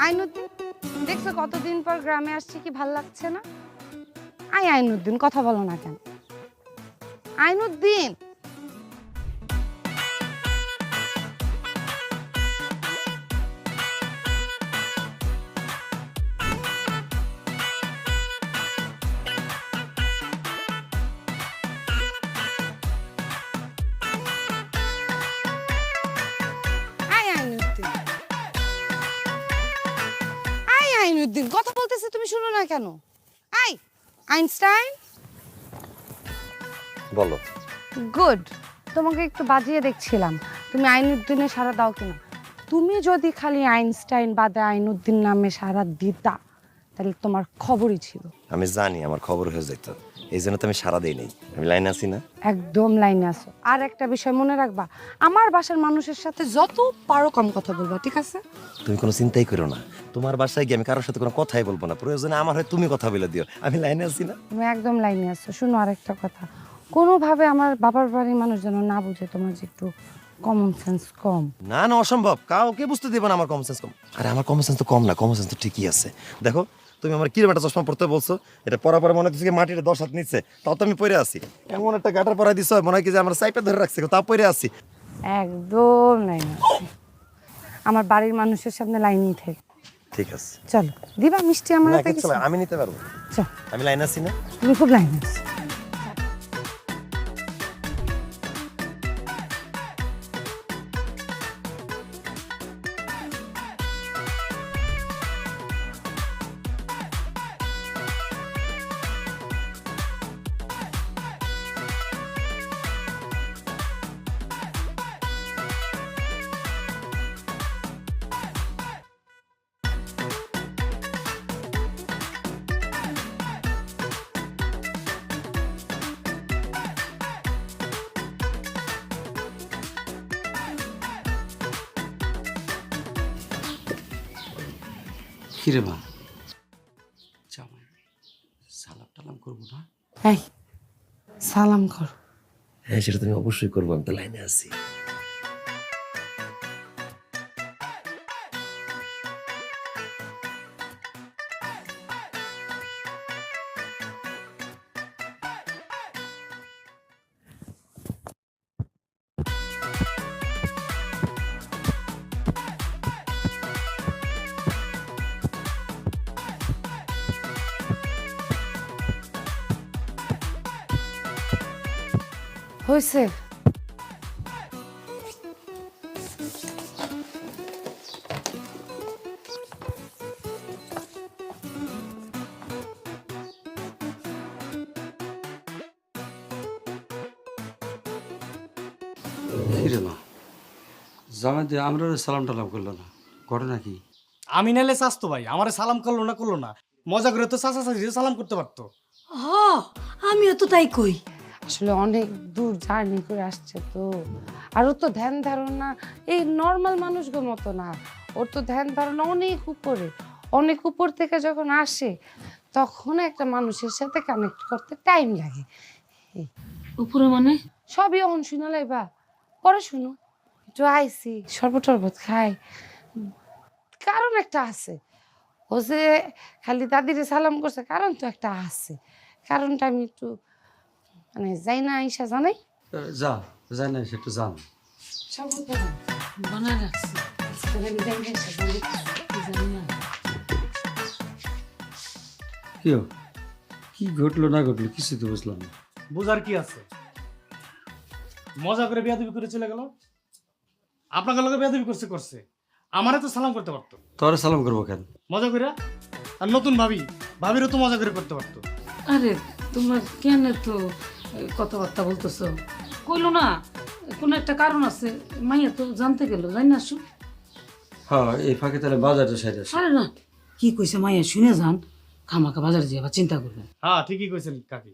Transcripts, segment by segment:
আইনুদ্দিন, দেখছো কতদিন পর গ্রামে আসছি, কি ভাল লাগছে না? আইনুদ্দিন, কথা বলো না কেন? আইনুদ্দিন, আইনুদ্দিন, কথা বলতেছে, তুমি শুনো না কেন? আইনস্টাইন, বলো। গুড। তোমাকে একটু বাজিয়ে দেখছিলাম তুমি আইনুদ্দিনে সাড়া দাও কিনা। তুমি যদি খালি আইনস্টাইন বাদে আইনুদ্দিন নামে সাড়া দিতা তাহলে তোমার খবরই ছিল। আমি জানি আমার খবর হয়ে যেত, এই জন্য তো আমি সারা দেই নাই। আমি লাইনে আছি না? একদম লাইনে আসো। আর একটা বিষয় মনে রাখবা, আমার বাসার মানুষের সাথে যত পারো কম কথা বলবা, ঠিক আছে? তুমি কোনো চিন্তাই করো না, তোমার বাসায় গিয়ে আমি কারোর সাথে কোনো কথাই বলবো না। প্রয়োজনে আমার হয় তুমি কথা বলে দিও, আমি লাইনে আছি না? তুমি একদম লাইনে আসো। শুনো, আরেকটা কথা, কোনোভাবে আমার বাবার বাড়ির মানুষ যেন না বুঝে তোমার যে একটু কমন সেন্স কম। না না, অসম্ভব, কাউকে বুঝতে দেবো না আমার কমন সেন্স কম। আরে আমার কমন সেন্স তো কম না, কমন সেন্স তো ঠিকই আছে। দেখো, তুমি আমার কিরম একটা চশমা পড়তে বলছো, এটা পরা পরে মনে হচ্ছে মাটিতে 10 হাত নিচ্ছে, তাও তো আমি পরে আছি। এমন একটা গাটার পরাই দিছো, মনে হয় কি যে আমার সাইপে ধরে রাখছে, তাও পরে আছি। একদম লাইনে আছি। আমার বাড়ির মানুষের সামনে লাইনেই থেকে। ঠিক আছে, চলো দিবা মিষ্টি আমার না, হাতে কিচ্ছু কিছু? না, আমি নিতে পারবো। চল, আমি লাইনে আছি না? তুমি খুব লাইনে আছো। কিরে মা, জামাই সালাম টালাম করবো না? এই সালাম করো। হ্যাঁ, সেটা তুমি অবশ্যই করবো, আমি তো লাইনে আছি। হয়েছে? কিরে মা, জামাই দিয়ে আমরা সালাম টালাম করলো না, ঘটনা কি? আমি নাইলে চাস্তো ভাই আমারে সালাম করলো না, মজা করে তো চাচা চাচি সালাম করতে পারতো। হ, আমিও তো তাই কই। আসলে অনেক দূর জার্নি করে আসছে তো, আর ওর তো ধ্যান ধারণা এই নর্মাল মানুষগুলোর মতো না। ওর তো ধ্যান ধারণা অনেক উপরে, অনেক উপর থেকে যখন আসে তখন একটা মানুষের সাথে কানেক্ট করতে টাইম লাগে। উপরে মানে? সবই অন শুনে লাইবা, পরে শুনো। একটু আইসি শরবত টরবত খাই, কারণ একটা আছে। ও যে খালি দাদিরে সালাম করছে, কারণ তো একটা আছে। কারণটা আমি একটু মানে যাই না আইসা জানাই। যা যাই না, সেটা জান। বানায় রাখছি, জানি না। কেউ কি ঘটলো না ঘটলো কিছু তো বুঝলাম না। বুঝার কি আছে, মজা করে বিয়াদবি করে চলে গেল। আপনাকে লোকে বিয়াদবি করছে, আমারে তো সালাম করতে পারতো তোরে সালাম করবো কেন? মজা করে। আর নতুন ভাবিরও তো মজা করে করতে পারতো। আরে তোমার কেন তো কথাবার্তা বলতেছো? কইলো না কোনো একটা কারণ আছে, মাইয়া তো জানতে গেল, জানি না আসুক। হ্যাঁ, এই ফাঁকে তাহলে বাজারটা সাইড আছে। আরে না, কি কইছে মাইয়া শুনে যান, খামাখা বাজারে যাই আবার চিন্তা করবেন। হ্যাঁ ঠিকই কইছেন কাকি,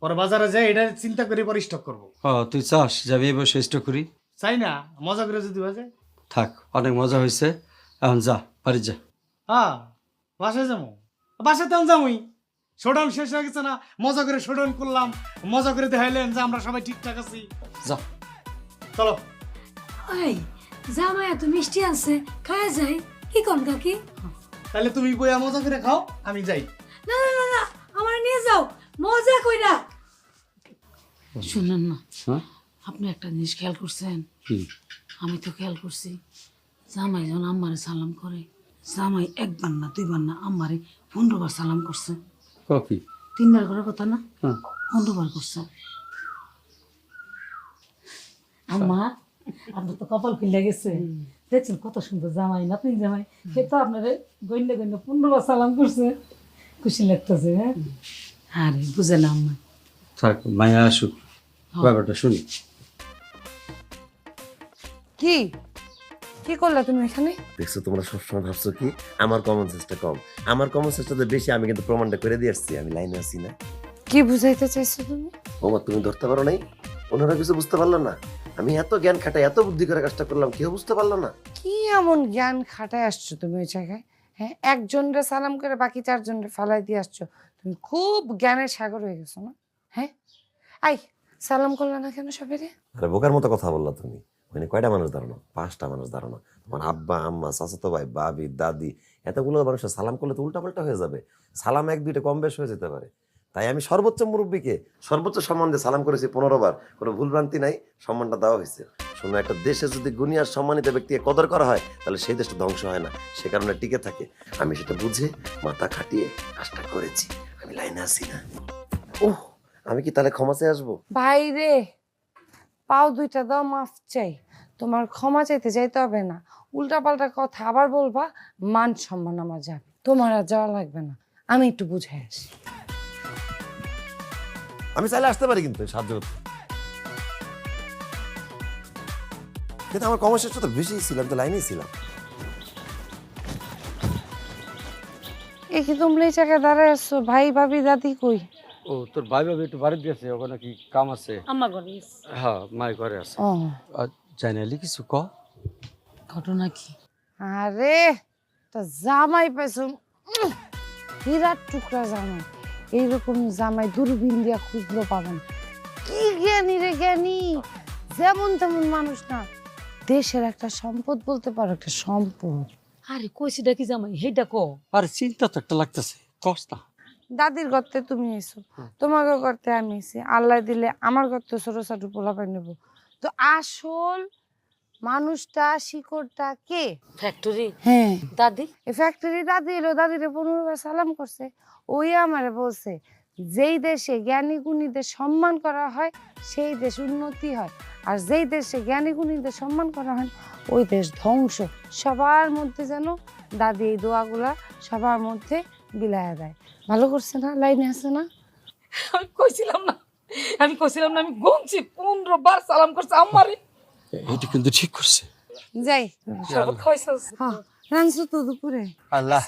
পরে বাজারে যাই এটা চিন্তা করে পরে স্টক করবো। হ্যাঁ, তুই চাস যাবি এবার শেষটা করি? চাই না, মজা করে যদি হয়ে যায়। থাক, অনেক মজা হয়েছে, এখন যা বাড়ি যা। হ্যাঁ, বাসায় যাবো, বাসায় তেমন যাবোই। শোডাউন শেষ হয়ে গেছে না, মজা করে শোডাউন করলাম, মজা করে দেখাইলেন যে আমরা সবাই ঠিকঠাক আছি। যা। চলো ওই জামাই এত মিষ্টি আছে খাওয়া যায় কি কোন কাকি? তাহলে তুমি বইয়া মজা করে খাও, আমি যাই। না না না না আমার নিয়ে যাও মজা কইরা। শুনেন না, হ্যাঁ আপনি একটা জিনিস খেয়াল করছেন? কি আমি তো খেয়াল করছি, জামাই যখন আম্মারে সালাম করে, জামাই একবার না দুইবার না আম্মারে 15 বার সালাম করছে। কফি 3 বার করার কথা না, হ্যাঁ 15 বার করছে। আম্মা আপনার তো কপাল খুলে গেছে, দেখছেন কত সুন্দর জামাই, নাতিন জামাই, সে তো আপনারে গইন্ডে গইন্ডে 15 বার সালাম করছে। খুশি লাগতেছে। হ্যাঁ আরে বুঝে না আম্মা। থাক, মায়া আসুক, ব্যাপারটা শুনি। কি কি করলা তুমি এখানে? দেখছো তোমরা সবসময় ভাবছো কি আমার কমন সেন্সটা কম, আমার কমন সেন্সটা তো বেশি। আমি কিন্তু প্রমাণটা করে দিয়ে আসছি, আমি লাইনে আছি না। কি বুঝাইতে চাইছো তুমি? ওমা তুমি ধরতে পারো নাই? ওনারা কিছু বুঝতে পারলো না? আমি এত জ্ঞান খাটাই এত বুদ্ধি করে কাজটা করলাম, কেউ বুঝতে পারলো না। কি এমন জ্ঞান খাটায় আসছো তুমি ওই জায়গায়? হ্যাঁ, একজনরে সালাম করে বাকি 4 জনরে ফালাই দিয়ে আসছো। তুমি খুব জ্ঞানের সাগর হয়ে গেছো না? হ্যাঁ, আই সালাম করলা না কেন সবেরে? আরে বোকার মতো কথা বললা তুমি। ওখানে কয়টা মানুষ দাঁড়ানো? 5টা মানুষ দাঁড়ানো। তোমার আব্বা আম্মা চাচাতো ভাই ভাবি দাদি এতগুলো মানুষের সালাম করলে তো উল্টাপাল্টা হয়ে যাবে। সালাম 1-2টা কম বেশ হয়ে যেতে পারে। তাই আমি সর্বোচ্চ মুরব্বীকে সর্বোচ্চ সম্মান দিয়ে সালাম করেছি 15 বার। কোনো ভুলভ্রান্তি নাই, সম্মানটা দেওয়া হয়েছে। শোনো, একটা দেশে যদি গুণী আর সম্মানিত ব্যক্তিকে কদর করা হয় তাহলে সেই দেশটা ধ্বংস হয় না, সে কারণে টিকে থাকে। আমি সেটা বুঝে মাথা খাটিয়ে কাজটা করেছি, আমি লাইনে আছি না। ওহ, আমি কি তাহলে ক্ষমা চেয়ে আসবো? বাইরে পাও 2টা দাও, মাফ চাই। তোমার ক্ষমা চাইতে যাইতে হবে না, উল্টাপাল্টা কথা আবার বলবা, মান সম্মান আমার যাবে। তোমার আর যাওয়া লাগবে না, আমি একটু বুঝাই আসি। আমি চাইলে আসতে পারি কিন্তু সাহায্য করতে, কিন্তু আমার কর্মশেষটা তো বেশি ছিল, আমি তো লাইনেই ছিলাম। এই কি তোমরা এই জায়গায় দাঁড়ায় আসছো? ভাই ভাবি দাদি কই? ও তোর ভাই ভাবি একটু বাড়িতে গেছে, ওখানে কি কাম আছে? আম্মা ঘরে গেছে। হ্যাঁ মাই ঘরে আছে। ও জানালি কিছু ক। ঘটনা কি? আরে তা জামাই পাইছো, হীরার টুকরা জামাই। এইরকম জামাই দূরবীন দিয়া খুঁজলো পাবেন। কি জ্ঞানী রে জ্ঞানী, যেমন তেমন মানুষ না, দেশের একটা সম্পদ বলতে পারো, একটা সম্পদ। আরে কইছিটা কি জামাই, হেইটা ক। আরে চিন্তা তো একটা লাগতেছে, কস না। দাদির গর্তে তুমি এসো, তোমাকে গর্তে আমি এসি, আল্লাহ দিলে আমার গর্তে ছোট ছোট পোলাপাই নেব। তো আসল মানুষটা শিকড়টা কে? ফ্যাক্টরি হ্যাঁ, দাদি। এই ফ্যাক্টরি দাদি এলো, দাদিরে 15 বার সালাম করছে। ওই আমারে বলছে যেই দেশে জ্ঞানী গুণীদের সম্মান করা হয় সেই দেশ উন্নতি হয়, আর যেই দেশে জ্ঞানী গুণীদের সম্মান করা হয় ওই দেশ ধ্বংস। সবার মধ্যে যেন দাদি এই দোয়াগুলা সবার মধ্যে বিলায়া দেয়। ভালো করছে না? লাইনে আছে না? আমি কইছিলাম না, আমি কইছিলাম না, আমি গুনছি 15 বার সালাম করছে আম্মারে। এটা কিন্তু ঠিক করছে। যাই, শরবত খাইছস? হ্যাঁ রানছো তো দুপুরে? আল্লাহ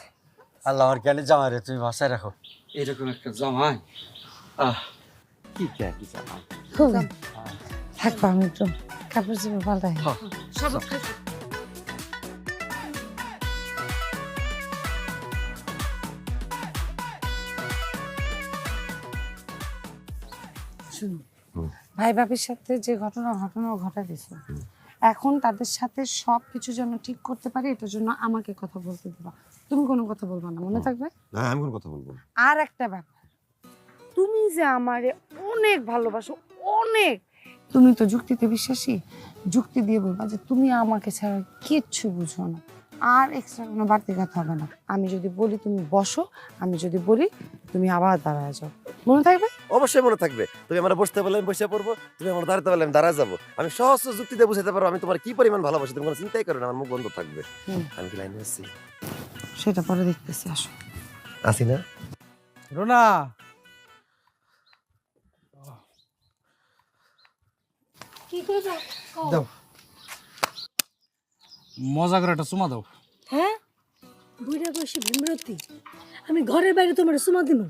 আল্লাহ, আমার জ্ঞানে জামাই রে তুমি বাসায় রাখো। এরকম একটা জামাই, কি জামাই। খুব থাকবো, আমি একটু কাপড় চোপড় পাল্টাই। শরবত খাইছ? শুনো, ভাই ভাবির সাথে যে ঘটনা ঘটা দিছে, এখন তাদের সাথে সব কিছু যেন ঠিক করতে পারি, এটার জন্য আমাকে কথা বলতে দিবা। তুমি কোনো কথা বলবা না, মনে থাকবে? না, আমি কোন কথা বলবো? আর একটা ব্যাপার, তুমি যে আমারে অনেক ভালোবাসো, অনেক, তুমি তো যুক্তিতে বিশ্বাসী, যুক্তি দিয়ে বলবা যে তুমি আমাকে ছাড়া কিচ্ছু বুঝো না। আর এক্সট্রা কোনো বাড়তি কথা হবে না। আমি যদি বলি তুমি বসো, আমি যদি বলি তুমি আবার দাঁড়ায় যাও, মনে থাকবে? অবশ্যই মনে থাকবে। তুমি আমার বসতে বললে আমি বসে পড়বো, তুমি আমার দাঁড়াতে বললে আমি দাঁড়ায় যাবো। আমি সহজ যুক্তিতে বুঝাতে পারবো আমি তোমার কি পরিমাণ ভালোবাসি, তুমি কোনো চিন্তাই করো না, আমার মুখ বন্ধ থাকবে। আমি কি লাইনে আছি? সেটা পরে দেখতেছি, আসো। আছি না? রোনা, কি করে যাও? দাও মজা করে একটা চুমা দাও। হ্যাঁ বুইড়া বসে ভীমরতি, আমি ঘরের বাইরে তোমার সুমা দিব?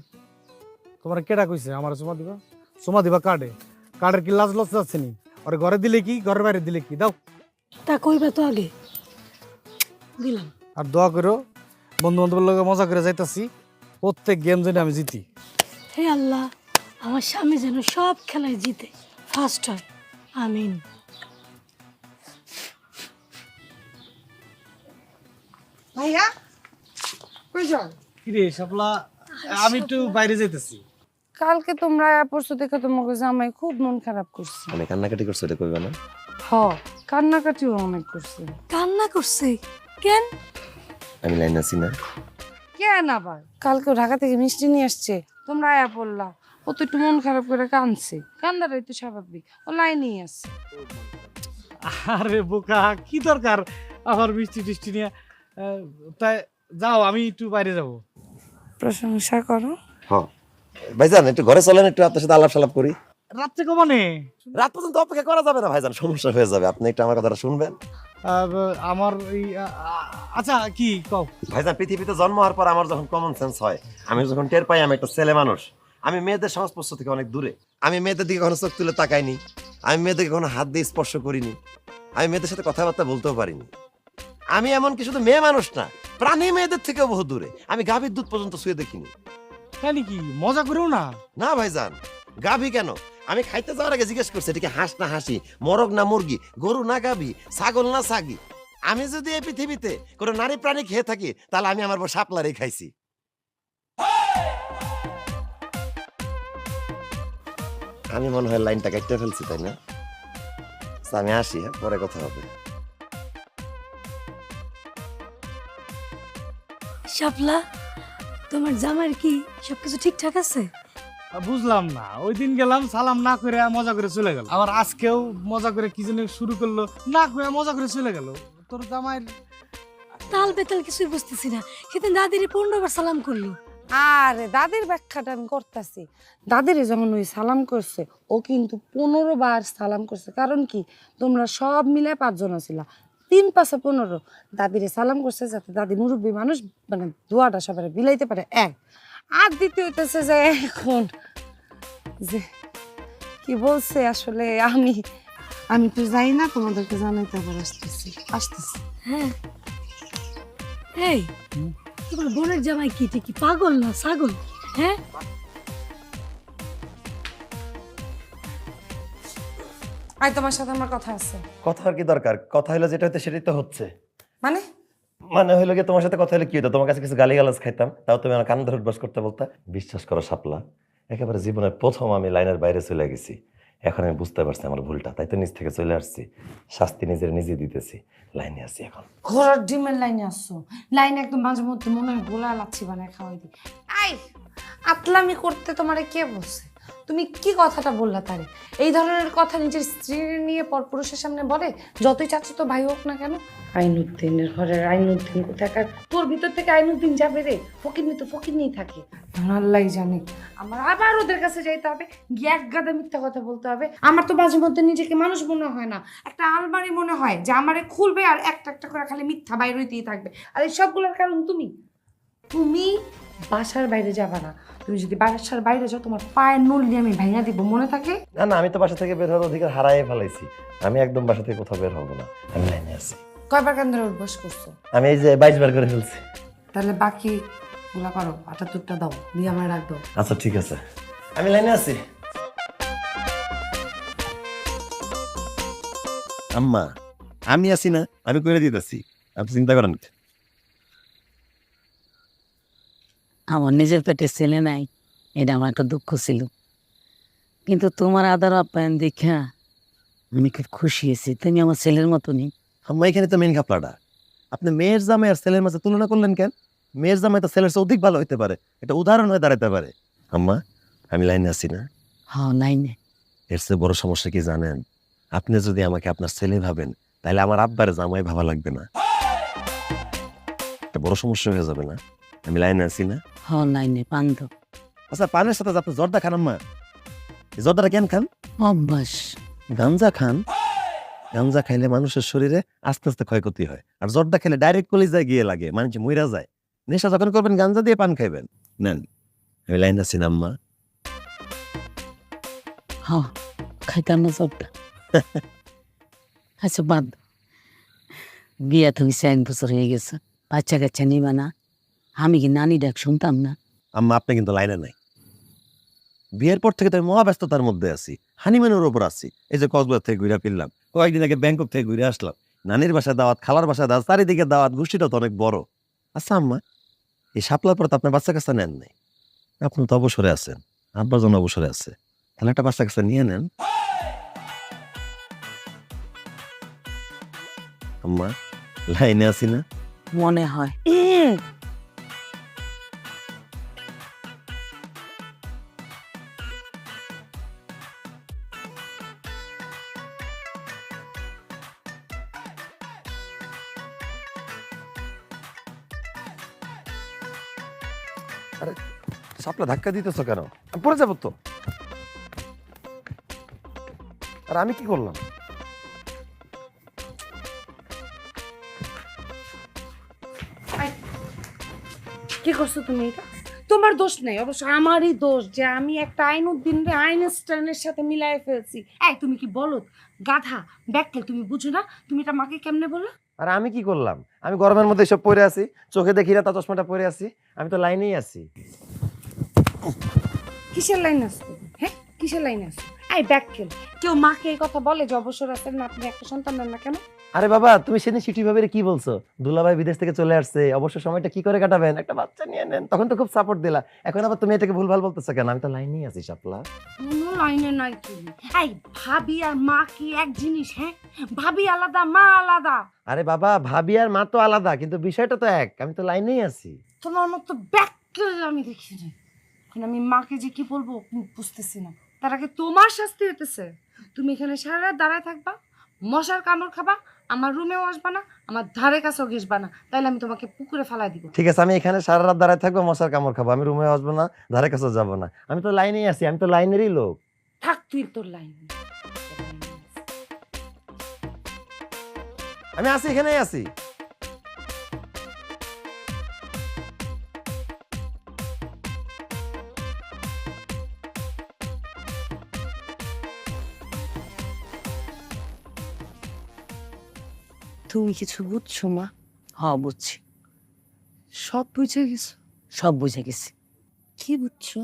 তোমার কেডা কইছে আমার চুমা দিবা? চুমা দিবা কার্ডে? কার্ডের কি লাজ লজ্জা আছে নি? আর ঘরে দিলে কি, ঘরের বাইরে দিলে কি? দাও। তা কইবা তো আগে। দিলাম। আর দোয়া করো, বন্ধু বান্ধবের লগে মজা করে যাইতাছি, প্রত্যেক গেম যেন আমি জিতি। হে আল্লাহ, আমার স্বামী যেন সব খেলায় জিতে, ফার্স্ট হয়। আমিন। ভাইয়া কই যাও? কিরে শাপলা, আমি একটু বাইরে যাইতেছি। কালকে তোমরা পরশু দেখে তোমাকে জামাই খুব মন খারাপ করছে। মানে কান্নাকাটি করছো, এটা কইবা না? হ, কান্নাকাটিও অনেক করছে। কান্না করছে কেন? আমি লাইন আছি না? কেন আবার? কালকে ও ঢাকা থেকে মিষ্টি নিয়ে আসছে, তোমরা আয়া পড়লা, ও তো একটু মন খারাপ করে কাঁদছে। কান্দাটাই তো স্বাভাবিক, ও লাইনেই আছে। আরে বোকা, কি দরকার আবার মিষ্টি টিষ্টি নিয়ে? তাই যাও, আমি একটু বাইরে যাব। প্রশংসা করো। হ্যাঁ ভাইজান, একটু ঘরে চলেন, একটু আপনার সাথে আলাপ সালাপ করি। রাত্রে কমানে? রাত পর্যন্ত অপেক্ষা করা যাবে না ভাইজান, সমস্যা হয়ে যাবে। আপনি একটু আমার কথাটা শুনবেন। আমার এই আচ্ছা, কি কও? ভাইজান, পৃথিবীতে জন্ম হওয়ার পর আমার যখন কমন সেন্স হয়, আমি যখন টের পাই আমি একটা ছেলে মানুষ, আমি মেয়েদের সংস্পর্শ থেকে অনেক দূরে। আমি মেয়েদের দিকে কখনো চোখ তুলে তাকাইনি, আমি মেয়েদেরকে কখনো হাত দিয়ে স্পর্শ করিনি, আমি মেয়েদের সাথে কথাবার্তা বলতেও পারিনি। আমি এমনকি শুধু মেয়ে মানুষ না, প্রাণী মেয়েদের থেকেও বহু দূরে। আমি গাভীর দুধ পর্যন্ত ছুঁয়ে দেখিনি। তাই নাকি? মজা করেও না? না ভাইজান, গাভী কেন? আমি খাইতে যাওয়ার আগে জিজ্ঞেস করছি এটা কি হাঁস না হাসি, মোরগ না মুরগি, গরু না গাভী, ছাগল না ছাগি। আমি যদি এই পৃথিবীতে কোনো নারী প্রাণী খেয়ে থাকি, তাহলে আমি আমার বউ শাপলারই খাইছি। আমি মনে হয় লাইনটা কেটে ফেলছি, তাই না? আচ্ছা, আমি আসি, হ্যাঁ, পরে কথা হবে। শাপলা, তোমার জামাইয়ের কি সবকিছু ঠিকঠাক আছে? বুঝলাম না, ওই দিন গেলাম সালাম না করে মজা করে চলে গেল, আবার আজকেও মজা করে কি যেন শুরু করলো, না করে মজা করে চলে গেল। তোর জামাইয়ের তাল বেতাল কিছুই বুঝতেছি না। সেদিন দাদিরে 15 বার সালাম করলো। আরে দাদির ব্যাখ্যাটা আমি করতেছি। দাদিরে যখন ওই সালাম করছে, ও কিন্তু 15 বার সালাম করছে। কারণ কি, তোমরা সব মিলে 5 জন ছিলা, 3 5 15। দাদিরে সালাম করছে যাতে দাদি মুরব্বী মানুষ, মানে দোয়াটা সবাই বিলাইতে পারে। এক আর দ্বিতীয় হইতেছে যে এখন যে কি বলছে আসলে, আমি তো যাই না, তোমাদেরকে জানাইতে আবার আসতেছি। হ্যাঁ, এই তোমার বোনের জামাই কি কি পাগল না ছাগল? হ্যাঁ, আয়, তোমার সাথে আমার কথা আছে। কথা আর কি দরকার? কথা হলো যেটা হইতে সেটাই তো হচ্ছে। মানে মানে হইলো কি, তোমার সাথে কথা হলে কি হতো? তোমার কাছে কিছু গালিগালাজ খাইতাম, তাও তুমি আমার কান ধরে উঠবাস করতে বলতা। বিশ্বাস করো শাপলা, একেবারে জীবনের প্রথম আমি লাইনের বাইরে চলে গেছি। এখন আমি বুঝতে পারছি আমার ভুলটা, তাই তো নিজ থেকে চলে আসছি। শাস্তি নিজে দিতেছি। লাইনে আছি এখন। ঘোড়ার ডিমের লাইনে আসছো। লাইনে একদম মাঝে মধ্যে মনে হয় গোলা লাচ্ছি বানায় খাওয়াই দিই। আই, আতলামি করতে তোমারে কে বলছে? তুমি কি কথাটা বললা তারে? এই ধরনের কথা নিজের স্ত্রী নিয়ে পরপুরুষের সামনে বলে, যতই চাচ্ছ তো ভাই হোক না কেন? আইনুদ্দিনের ঘরের আইনুদ্দিন কোথাকার, তোর ভিতর থেকে আইনুদ্দিন যাবে রে? ফকিরনি তো ফকিরনি থাকে। আল্লাহ জানে। আমার আবার ওদের কাছে যাইতে হবে, গিয়ে এক গাদা মিথ্যা কথা বলতে হবে। আমার তো মাঝে মধ্যে নিজেকে মানুষ মনে হয় না, একটা আলমারি মনে হয় যে আমারে খুলবে আর একটা একটা করে খালি মিথ্যা বাইর হইতেই থাকবে। আর এই সবগুলোর কারণ তুমি বাসার বাইরে যাবা না। তুমি যদি বাসার বাইরে যাও, তোমার পায়ের নলি আমি ভেঙে দিব, মনে থাকে? না না, আমি তো বাসা থেকে বের হওয়ার অধিকার হারাই ফেলাইছি। আমি একদম বাসা থেকে কোথাও বের হবো না, আমি লাইনে আছি। কয়বার কেন ধরে উঠবস করছো? আমি এই যে 22 বার করে ফেলছি। তাহলে বাকি গুলা করো, 78টা দাও, দিয়ে আমার রাখ দাও। আচ্ছা ঠিক আছে, আমি লাইনে আছি। আম্মা, আমি আছি না, আমি করে দিতেছি, আপনি চিন্তা করেন না। আমার নিজের পেটে ছেলে নাই, এটা আমার একটা দুঃখ ছিল, কিন্তু তোমার আদর আপ্যায়ন দেখা আমি খুব খুশি হয়েছি। তুমি আমার ছেলের মতনই। আম্মা, এখানে তো মেন ঘাপলাটা। আপনি মেয়ের জামাই আর ছেলের মাঝে তুলনা করলেন কেন? মেয়ের জামাই তো ছেলের চেয়ে অধিক ভালো হইতে পারে, এটা উদাহরণ হয়ে দাঁড়াতে পারে। আম্মা, আমি লাইনে আছি না? হ্যাঁ, নাই নে। এর চেয়ে বড় সমস্যা কি জানেন? আপনি যদি আমাকে আপনার ছেলে ভাবেন, তাহলে আমার আব্বারে জামাই ভাবা লাগবে না। একটা বড় সমস্যা হয়ে যাবে না? আমি লাইনে আছি না? হ্যাঁ, নাই নে, পান দাও। আচ্ছা, পানের সাথে আপনি জর্দা খান আম্মা? এই জর্দাটা কেন খান? অভ্যাস। গাঞ্জা খান? গাঞ্জা খাইলে মানুষের শরীরে আস্তে আস্তে ক্ষয়ক্ষতি হয়, আর জর্দা খেলে ডাইরেক্ট কলিজায় গিয়ে লাগে, মানুষ মইরা যায়। নেশা যখন করবেন গাঞ্জা দিয়ে পান খাইবেন। নেন, আমি লাইন আছি না আম্মা? হ্যাঁ, খাইতাম না সবটা। আচ্ছা, বাদ দাও। বিয়া তো হয়েছে 1 বছর হয়ে গেছে, বাচ্চা কাচ্চা নিবা না? আমি কি নানি ডাক শুনতাম না? আম্মা, আপনি কিন্তু লাইনে নাই। বিয়ের পর থেকে তো আমি মহাব্যস্ততার মধ্যে আছি, হানিমুনের উপর আছি। এই যে কক্সবাজার থেকে ঘুরে ফিরলাম, কয়েকদিন আগে ব্যাংকক থেকে ঘুরে আসলাম। নানির বাসায় দাওয়াত, খালার বাসায় দাওয়াত, চারিদিকে দাওয়াত, গোষ্ঠীটা তো অনেক বড়। আচ্ছা আম্মা, এই শাপলার পর তো আপনার বাচ্চা কাচ্চা নেন নাই, আপনি তো অবসরে আছেন, আব্বার জন্য অবসরে আছে, তাহলে একটা বাচ্চা কাচ্চা নিয়ে নেন। আম্মা লাইনে আছি না? মনে হয় শাপলা ধাক্কা দিতেছো কেন? আমি পড়ে যাবো তো। আর আমি কি করলাম? কি করছো তুমি এটা? তোমার দোষ নেই, অবশ্য আমারই দোষ যে আমি একটা আইনুদ্দিন রে আইনস্টাইনের সাথে মিলাই ফেলছি। এই তুমি কি বলো গাধা ব্যাককেল, তুমি বুঝো না? তুমি এটা মাকে কেমনে বললো? আর আমি কি করলাম? আমি গরমের মধ্যে সব পরে আছি, চোখে দেখি না, তা চশমাটা পরে আছি, আমি তো লাইনেই আছি। কিসের লাইন আসতো? হ্যাঁ, কিসের লাইন আসতো? এই ব্যাককেল, কেউ মাকে এই কথা বলে যে অবসর আছেন না আপনি, একটা সন্তান নেন না কেন? আরে বাবা, তুমি সেদিন সিটি ভাবে কি বলছো? দুলাভাই বিদেশ থেকে চলে আসছে, অবসর সময়টা কি করে কাটাবেন, একটা বাচ্চা নিয়ে নেন, তখন তো খুব সাপোর্ট দিলা, এখন আবার তুমি এটাকে ভুলভাল বলতেছো কেন? আমি তো লাইনেই আছি শাপলা। কোনো লাইনে নাই তুমি। এই ভাবি আর মা কি এক জিনিস? হ্যাঁ, ভাবি আলাদা, মা আলাদা। আরে বাবা, ভাবি আর মা তো আলাদা, কিন্তু বিষয়টা তো এক, আমি তো লাইনেই আছি। তোমার মতো ব্যাককেল আমি দেখিনি। এখন আমি মাকে যে কি বলবো বুঝতেছি না। তার আগে তোমার শাস্তি হতেছে। তুমি এখানে সারা রাত দাঁড়ায় থাকবা, মশার কামড় খাবা, আমার রুমেও আসবা না, আমার ধারে কাছেও ঘেসবা না, তাইলে আমি তোমাকে পুকুরে ফেলাই দিব। ঠিক আছে, আমি এখানে সারা রাত দাঁড়ায় থাকবো, মশার কামড় খাবো, আমি রুমে আসবো না, ধারে কাছে যাবো না, আমি তো লাইনেই আছি, আমি তো লাইনেরই লোক। থাক তুই তোর লাইন। আমি আছি, এখানেই আছি। তুমি কিছু বুঝছো মা? হ্যাঁ বুঝছি, সব বুঝে গেছো? সব বুঝে গেছি। কি বুঝছো?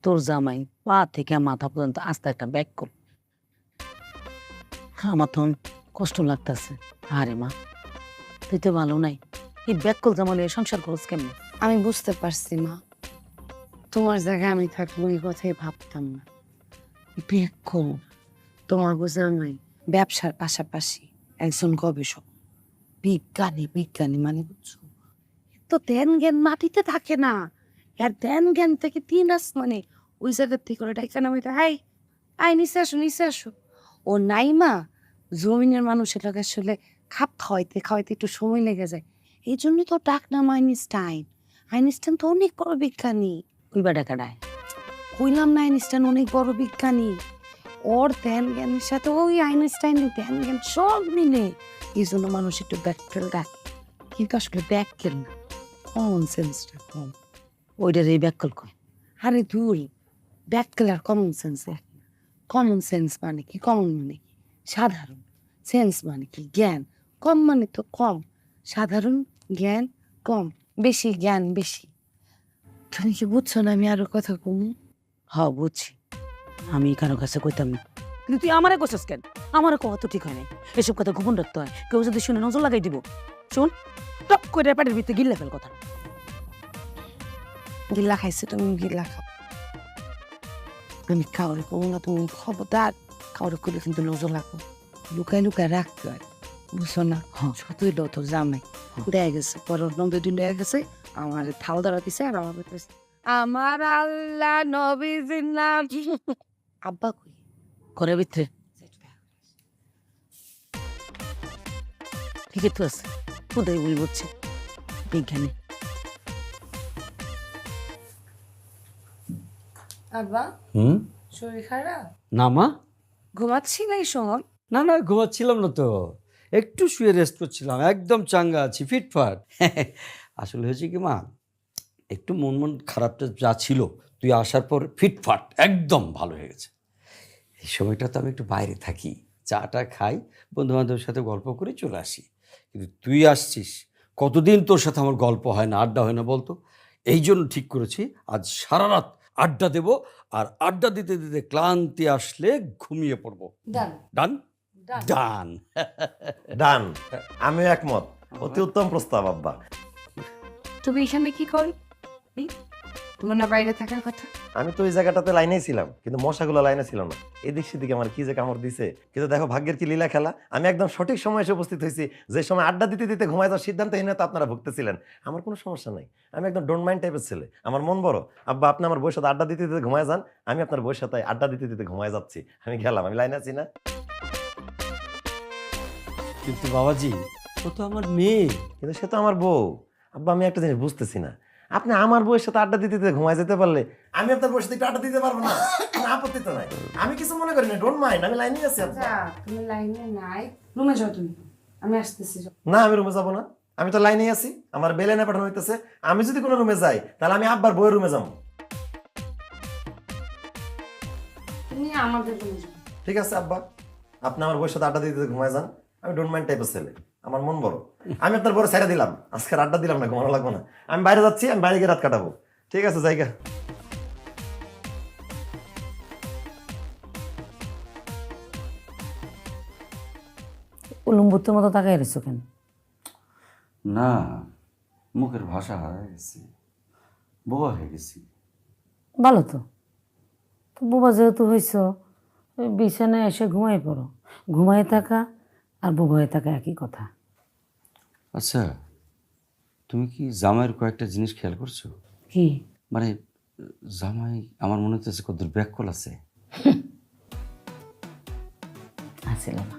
তোর জামাই পা থেকে মাথা পর্যন্ত আস্তে একটা ব্যাগ কর। আমার তখন কষ্ট লাগতেছে। আরে মা, তুই তো ভালো নাই, এই ব্যাগ কল জামালে সংসার খরচ কেমন? আমি বুঝতে পারছি মা, তোমার জায়গায় আমি থাকলে এই কথাই ভাবতাম না। বেকুব, তোমার বোঝা নাই, ব্যবসার পাশাপাশি একজন গবেষক, বিজ্ঞানী মানে বুঝছো তো ধ্যান জ্ঞান মাটিতে থাকে না, আর ধ্যান জ্ঞান থেকে 3 আসমানে ওই জায়গার থেকে ওরা ডাইকা নামে, হাই আই নিচে আসো। ও নাই মা, জমিনের মানুষের লোক আসলে খাপ খাওয়াইতে একটু সময় লেগে যায়, এই জন্যই তো ডাক নাম আইনস্টাইন তো অনেক বড় বিজ্ঞানী। ওই বেটা কাটায় কইলাম না, আইনস্টাইন অনেক বড় বিজ্ঞানী, ওর ধ্যান জ্ঞানের সাথে ওই আইনস্টাইনের ধ্যান জ্ঞান সব মিলে, এই জন্য মানুষ একটু ব্যাককেল ডাকে, কিন্তু আসলে ব্যাককেল না, কমন সেন্সটা কম। ওইটার এই ব্যাগ কল কয়। আরে দূর, ব্যাককেল আর কমন সেন্স এক না। কমন সেন্স মানে কি? কমন মানে কি? সাধারণ। সেন্স মানে কি? জ্ঞান। কম মানে তো কম, সাধারণ জ্ঞান কম, বেশি জ্ঞান বেশি। তুমি কি বুঝছো না আমি আরো কথা কম? হ্যাঁ বুঝছি, আমি কারো কাছে কইতাম না, কিন্তু তুই আমারে কইছিস কেন? আমারও কথা তো ঠিক হয় নাই, এসব কথা গোপন রাখতে হয়, কেউ যদি শুনে নজর লাগাই দিব। শোন, টপ করে পেটের ভিতরে গিল্লা ফেল কথা। গিল্লা খাইছো তুমি, গিল্লা খাও। আমি কাউরে কমো না, তুমি খবরদার কাউরে করলে কিন্তু নজর লাগবো, লুকায় রাখতে হয়, বুঝছো না? সত্যি লো তো জামাই দেয়া গেছে, পরের নন্দী দেয়া গেছে, আমার থাল ধরা দিছে আর আমার বলতেছে আমার আল্লাহ নবীজির নাম। আব্বা কই? ঘরের ভিতরে ঠিকই তো আছে, খুদাই বই বুঝছি বিজ্ঞানী। আব্বা হুম, শরীর খারাপ? না মা, ঘুমাচ্ছিল এই সময়? না না ঘুমাচ্ছিলাম না তো, একটু শুয়ে রেস্ট করছিলাম, একদম চাঙ্গা আছি, ফিটফাট। আসলে হয়েছে কি মা, একটু মন খারাপটা যা ছিল, তুই আসার পর ফিটফাট একদম ভালো হয়ে গেছে। এই সময়টা তো আমি একটু বাইরে থাকি, চাটা খাই, বন্ধু বান্ধবের সাথে গল্প করে চলে আসি, কিন্তু তুই আসছিস, কতদিন তোর সাথে আমার গল্প হয় না, আড্ডা হয় না বলতো। এই জন্য ঠিক করেছি আজ সারা রাত আড্ডা দেব, আর আড্ডা দিতে দিতে ক্লান্তি আসলে ঘুমিয়ে পড়বো। ডান ডান ডান। ডান, আমিও একমত, অতি উত্তম প্রস্তাব আব্বা। তুমি এখানে কি করো? তোমার না বাইরে থাকার কথা? আমি তো ওই জায়গাটাতে লাইনেই ছিলাম, কিন্তু মশাগুলো লাইনে ছিল না। এদিক সেদিকে আমার কি যে কামড় দিছে। কিন্তু দেখো ভাগ্যের কি লীলা খেলা, আমি একদম সঠিক সময় এসে উপস্থিত হয়েছি। যে সময় আড্ডা দিতে দিতে ঘুমায় যাওয়ার সিদ্ধান্তহীনতা আপনারা ভুগতেছিলেন, আমার কোনো সমস্যা নাই। আমি একদম ডোন্ট মাইন্ড টাইপের ছেলে, আমার মন বড়। আব্বা আপনি আমার বউয়ের সাথে আড্ডা দিতে দিতে ঘুমায় যান, আমি আপনার বউয়ের সাথে আড্ডা দিতে দিতে ঘুমায় যাচ্ছি। আমি গেলাম, আমি লাইনে আছি না। কিন্তু বাবাজি, ও তো আমার মেয়ে। কিন্তু সে তো আমার বউ। আব্বা আমি একটা জিনিস বুঝতেছি না, আপনি আমার বউয়ের সাথে আড্ডা দিতে দিতে ঘুমায় যেতে পারলে আমি আপনার বউয়ের সাথে একটু আড্ডা দিতে পারবো না? কোনো আপত্তি তো নাই, আমি কিছু মনে করি না, ডোন্ট মাইন্ড, আমি লাইনে আছি। আব্বা তুমি লাইনে নাই, রুমে যাও তুমি, আমি আসতেছি। না, আমি রুমে যাবো না, আমি তো লাইনেই আছি, আমার বেলে না পাঠানো হইতেছে। আমি যদি কোনো রুমে যাই তাহলে আমি আব্বার বউয়ের রুমে যাবো। তুমি আমাদের রুমে যাও। ঠিক আছে আব্বা, আপনি আমার বউয়ের সাথে আড্ডা দিতে দিতে ঘুমায় যান, আমি ডোন্ট মাইন্ড টাইপের ছেলে, আমার মন বড়। আমি আপনার বড় ছেড়ে দিলাম, আজকে আড্ডা দিলাম না, ঘুমানো লাগবো না। আমি বাইরে যাচ্ছি, আমি বাইরে গিয়ে রাত কাটাবো। ঠিক আছে, জায়গা। উলুম্বুতের মতো তাকাই রয়েছো কেন? না, মুখের ভাষা হারিয়ে গেছে, বোবা হয়ে গেছি। ভালো তো, তো বোবা যেহেতু হয়েছ, ওই বিছানায় এসে ঘুমাই পড়ো। ঘুমাই থাকা আর বোবা হয়ে থাকা একই কথা। আচ্ছা, তুমি কি জামাইয়ের কয়েকটা জিনিস খেয়াল করছো? কি? মানে জামাই আমার মনে হচ্ছে কতদূর ব্যাককল আছে। আসছিল না,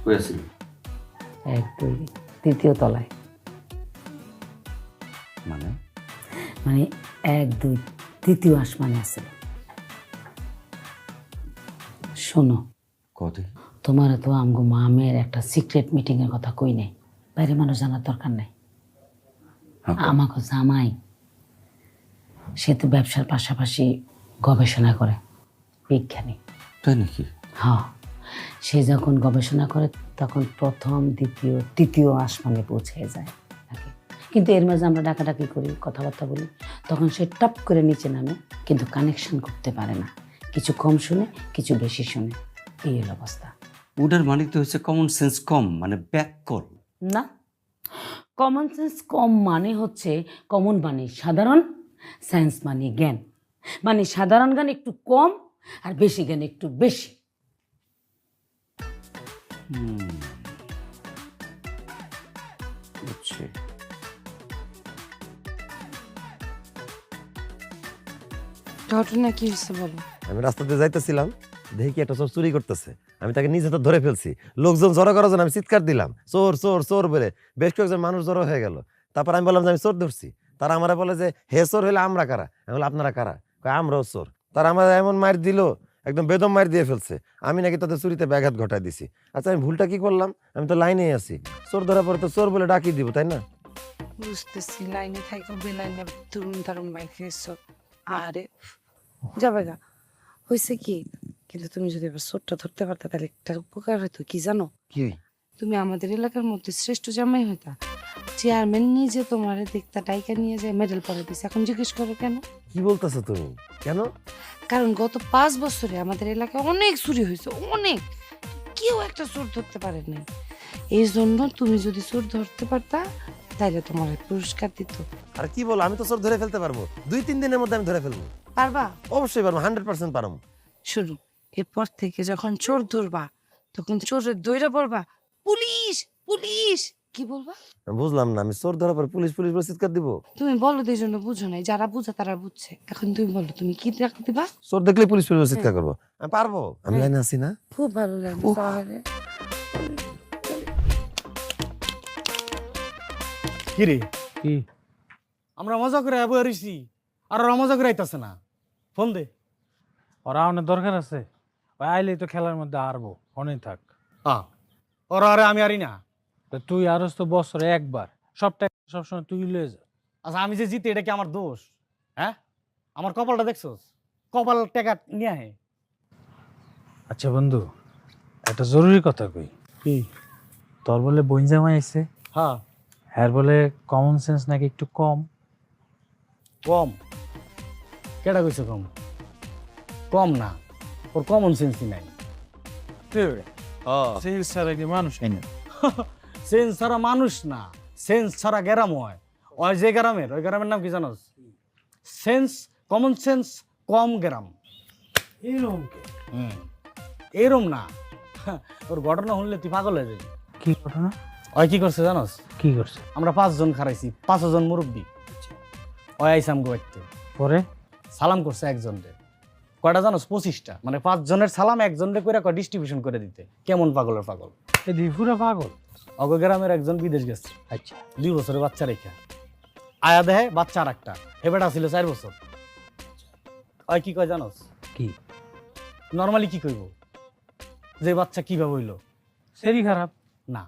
কই আছিল? 1 2 তৃতীয় তলায়। মানে মানে 1 2 তৃতীয় আসমানে আসছিল। শোনো, কত? তোমার তো আমগো মামের একটা সিক্রেট মিটিংয়ের কথা কই নাই, বাইরে মানুষ জানার দরকার নেই। আমাকে জামাই সে তো ব্যবসার পাশাপাশি গবেষণা করে, বিজ্ঞানী। তাই নাকি? হ্যাঁ, সে যখন গবেষণা করে তখন প্রথম দ্বিতীয় তৃতীয় আসমানে পৌঁছে যায় তাকে। কিন্তু এর মাঝে আমরা ডাকাডাকি করি, কথাবার্তা বলি, তখন সে টপ করে নিচে নামে, কিন্তু কানেকশন করতে পারে না। কিছু কম শুনে, কিছু বেশি শুনে, এই হলো অবস্থা। ওটার মানে তো হচ্ছে কমন সেন্স কম, মানে ব্যাককল না, কমন সেন্স কম মানে হচ্ছে কমন মানে সাধারণ, সায়েন্স মানে জ্ঞান। মানে সাধারণ জ্ঞান একটু কম আর বেশি জ্ঞান একটু বেশি। বুঝছি। ঘটনা কি হয়েছে বলো? আমি রাস্তাতে যাইতেছিলাম, দেখি কি একটা চোর চুরি করতেছে। আমি তাকে নিজে তো ধরে ফেলছি। লোকজন জড়ো করার জন্য আমি চিৎকার দিলাম, চোর চোর চোর বলে। বেশ কয়েকজন মানুষ জড়ো হয়ে গেল। তারপর আমি বললাম যে আমি চোর ধরছি। তারা আমারে বলে যে হে চোর হলে আমরা কারা? আমি বললাম আপনারা কারা? কয় আমরাও চোর। তারা আমার এমন মার দিল, একদম বেদম মার দিয়ে ফেলছে। আমি নাকি তাদের চুরিতে ব্যাঘাত ঘটাই দিছি। আচ্ছা আমি ভুলটা কি করলাম? আমি তো লাইনেই আছি, চোর ধরা পরে তো চোর বলে ডাকি দিব, তাই না? বুঝতেছি, লাইনে থাকো বেলাইনে তরুণ তরুণ বাইক খেয়েছো। আরে যাবে গা, হয়েছে কি? কিন্তু তুমি যদি এবার চোরটা ধরতে পারতা তাহলে একটা উপকার হতো, কি জানো? কি? তুমি আমাদের এলাকার মধ্যে শ্রেষ্ঠ জামাই হইতা। চেয়ারম্যান নিজে তোমার দেখতা ডাইকা নিয়ে যায় মেডেল পরে দিছে। এখন জিজ্ঞেস করো কেন? কি বলতেছো তুমি? কেন? কারণ গত 5 বছরে আমাদের এলাকায় অনেক চুরি হয়েছে, অনেক। কেউ একটা চোর ধরতে পারে নাই। এই জন্য তুমি যদি চোর ধরতে পারতা তাইলে তোমার পুরস্কার দিত। আর কি বলো, আমি তো চোর ধরে ফেলতে পারবো। 2-3 দিনের মধ্যে আমি ধরে ফেলবো। পারবা? অবশ্যই পারবো, 100% পারবো। শুরু এরপর থেকে যখন চোর ধরবা তখন চোরের দইরা বলবা পুলিশ পুলিশ। কি বলবা? আমি বুঝলাম না, আমি চোর ধরার পর পুলিশ পুলিশ বলে চিৎকার দিব? তুমি বলো এই জন্য বুঝো নাই, যারা বুঝে তারা বুঝছে। এখন তুমি বলো তুমি কি ডাক দিবা? চোর দেখলে পুলিশ পুলিশ বলে চিৎকার করবো। আমি পারবো, আমি লাইনে আছি না? খুব ভালো লাগে তাহলে। কি রে? কি আমরা মজা করে আবু আরিছি আর ওরা মজা করে আইতাছে না? ফোন দে। ওরা অনেক দরকার আছে, ওই আইলেই তো খেলার মধ্যে আরবো অনেক থাক। ওরা আরে আমি আরি না। তো তুই আরস তো বছরে একবার, সবটা সবসময় তুই লয়ে যা। আচ্ছা আমি যে জিতে এটা কি আমার দোষ? হ্যাঁ, আমার কপালটা দেখছোস? কপাল টেকা নিয়ে আহে। আচ্ছা বন্ধু, একটা জরুরি কথা কই। কি? তোর বলে বইন জামাই আইছে, হ্যাঁ। হ্যার বলে কমন সেন্স নাকি একটু কম। কম? কেটা কইছে কম? কম না, ওর কমন সেন্সই নাই। সেন্স ছাড়া কি মানুষ হয় না? সেন্স ছাড়া মানুষ না, সেন্স ছাড়া গেরাম হয়। ওই যে গ্রামের, ওই গ্রামের নাম কি জানোস? সেন্স, কমন সেন্স কম গ্রাম। এরকম কে? এরম না, ওর ঘটনা শুনলে তুই পাগল হয়ে যাবি। কি ঘটনা? ওই কি করছে জানোস? কি করছে? আমরা 5 জন খারাইছি, 5 জন মুরব্বী। ওই আইসাম গোয়াইতে পরে সালাম করছে একজনরে। কয়টা জানোস? 25টা। মানে 5 জনের সালাম একজনরে করে ডিস্ট্রিবিউশন করে দিতে। কেমন পাগলের পাগল। এই পুরা পাগল। অগ গ্রামের একজন বিদেশ গেছে, আচ্ছা 2 বছরের বাচ্চা রেখা। আয়া দেহে বাচ্চা আর একটা, হেবেটা ছিল 4 বছর। ওই কি কয় জানোস? কি? নর্মালি কি কইব যে বাচ্চা কিভাবে হইলো? সেরি খারাপ। না,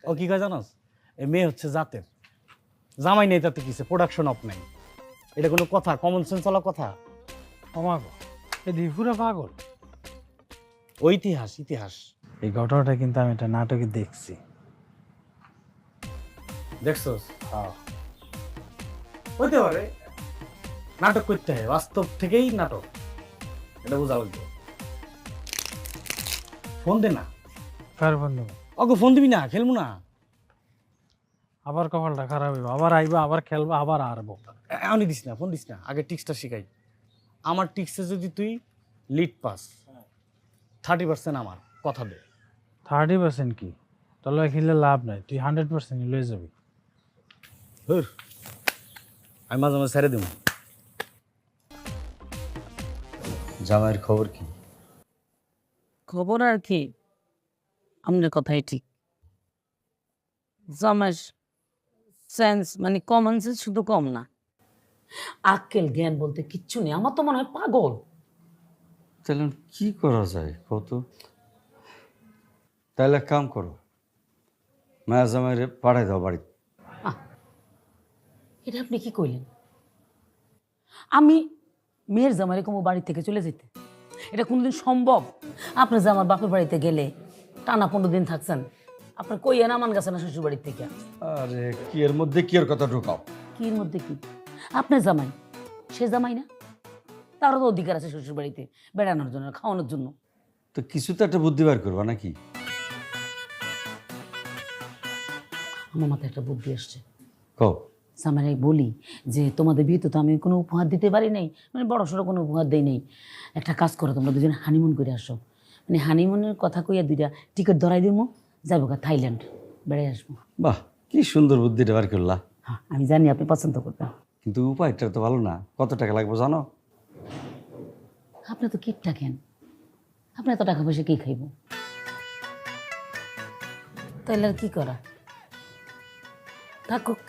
ও কি কয় জানোস? এই মেয়ে হচ্ছে জাতের, জামাই নেই তাতে কিসে, প্রোডাকশন অফ নাই। এটা কোনো কথা? কমন সেন্স হলো কথা? অমাগো, এই পুরা পাগল। ও ইতিহাস, ইতিহাস এই ঘটনাটা কিন্তু আমি একটা নাটকে দেখছি। দেখছস? হ্যাঁ, হইতে পারে। নাটক করতে হয়, বাস্তব থেকেই নাটক, এটা বোঝা লাগবে। ফোন দে না। কার বন্ধু? ওকে ফোন দিবি না, খেলবো না। আবার কপালটা খারাপ হইব, আবার আইবা, আবার খেলবা, আবার হারবো। এমনি দিস না, ফোন দিস না, আগে টিক্সটা শিখাই। আমার টিক্সে যদি তুই লিড পাস, 30% আমার, কথা দে। 30% কি? তাহলে খেললে লাভ নাই, তুই 100% লয়ে যাবি। হুর, আমি মাঝে মাঝে ছেড়ে দেবো। জামাইয়ের খবর কি? খবর আর কি, আপনার কথাই ঠিক। জামাই সেন্স মানে কমন সেন্স শুধু কম না, আক্কেল জ্ঞান বলতে কিচ্ছু নেই। আমার তো মনে হয় পাগল। তাহলে কি করা যায় কত? তাহলে এক কাম করো, মায়া জামাইরে পাঠাই দাও বাড়িতে। এটা আপনি কি কইলেন? আমি মেয়ের জামাইরে কোনো বাড়ি থেকে চলে যেতে, এটা কোনোদিন সম্ভব? আপনি যে আমার বাপের বাড়িতে গেলে টানা 15 দিন থাকছেন, আপনার কইয়া নামান গেছে না শ্বশুর বাড়ির থেকে? আরে কি এর মধ্যে কি এর কথা ঢুকাও? কি এর মধ্যে কি? আপনার জামাই সে জামাই না? তারও তো অধিকার আছে শ্বশুর বাড়িতে বেড়ানোর জন্য, খাওয়ানোর জন্য। তো কিছু তো একটা বুদ্ধি বার করবা নাকি? আমার মাথায় একটা বুদ্ধি আসছে। কও। জামাইরে বলি যে তোমাদের বিয়েতে তো আমি কোনো উপহার দিতে পারি নাই, মানে বড় সড়ো কোনো উপহার দেই নাই। একটা কাজ করো, তোমরা দুজনে হানিমুন করে আসো। মানে হানিমুনের কথা কইয়া 2টা টিকিট ধরাই দিব, যাবো থাইল্যান্ড বেড়াই আসবো। বাহ, কি সুন্দর বুদ্ধিটা বার করলা। হ্যাঁ, আমি জানি আপনি পছন্দ করবেন। কিন্তু উপায়টা তো ভালো না। কত টাকা লাগবে জানো? আপনি তো কিপটা কেন? আপনি এত টাকা পয়সা কি খাইব? তাইলে আর কি করা? থাকুক,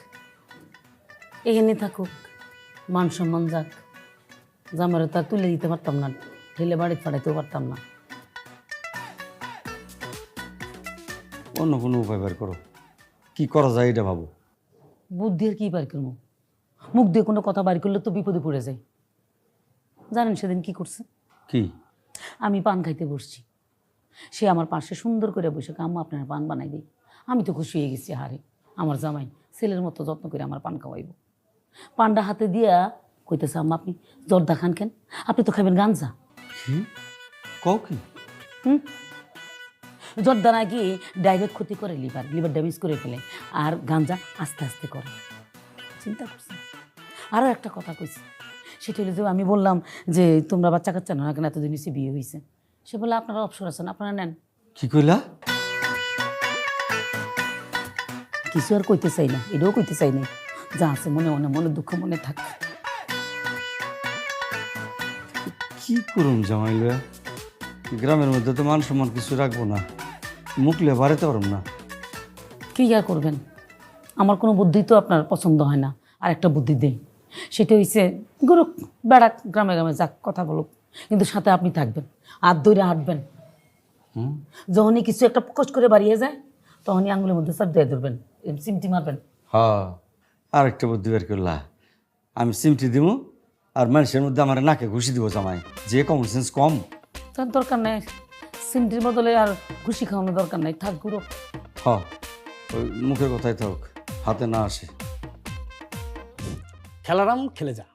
এখানে থাকুক, মান সম্মান যাক। জামারে তো আর তুলে দিতে পারতাম না, ঢেলে বাড়ি ফাটাইতেও পারতাম না। অন্য কোনো উপায় বের করো, কি করা যায় এটা ভাবো। বুদ্ধি আর কি বার করবো? মুখ দিয়ে কোনো কথা বার করলে তো বিপদে পড়ে যায়। জানেন সেদিন কি করছে? কি? আমি পান খাইতে বসছি, সে আমার পাশে সুন্দর করে বসে আম্মা আপনার পান বানাই দিই। আমি তো খুশি হয়ে গেছি, হারে আমার জামাই ছেলের মতো যত্ন করে আমার পান খাওয়াইব। পানটা হাতে দিয়া কইতেছে, আম্মা আপনি জর্দা খান কেন? আপনি তো খাবেন গাঞ্জা। কি কও কি? জর্দা নাকি ডাইরেক্ট ক্ষতি করে, লিভার ড্যামেজ করে ফেলে, আর গাঞ্জা আস্তে আস্তে করে। চিন্তা করছি। আরও একটা কথা কইছে, সেটা হলো যে আমি বললাম যে তোমরা বাচ্চা কাচ্চা না কেন, এতদিন নিচে বিয়ে হয়েছে। সে বলে আপনারা অবসর আছেন, আপনারা নেন। কি কইলা? কিছু আর কইতে চাই না, এটাও কইতে চাই না, যা আছে মনে মনে, মনে দুঃখ মনে থাক। কি করুম জামাই লয়া? গ্রামের মধ্যে তো মান সম্মান কিছু রাখবো না, মুখলে বাড়াতে পারব না। কি আর করবেন? আমার কোনো বুদ্ধি তো আপনার পছন্দ হয় না। আর একটা বুদ্ধি দেই, সেটা হইছে গুরুক বেড়াক, গ্রামে গ্রামে যাক, কথা বলুক, কিন্তু সাথে আপনি থাকবেন, হাত ধরে হাঁটবেন। যখনই কিছু একটা কষ্ট করে বাড়িয়ে যায়, তখনই আঙুলের মধ্যে চাপ দিয়ে ধরবেন, চিমটি মারবেন। হ্যাঁ, আর একটা বুদ্ধি বের করলা। আমি সিমটি দিব, আর মানুষের মধ্যে আমার নাকে ঘুষি দিব জামাই, যে কমন সেন্স কম। তার দরকার নেই, চিমটির বদলে আর খুশি খাওয়ানোর দরকার নাই, থাক গুরু। হ্যাঁ, ওই মুখের কথাই থাক, হাতে না আসে। খেলারাম খেলে যা,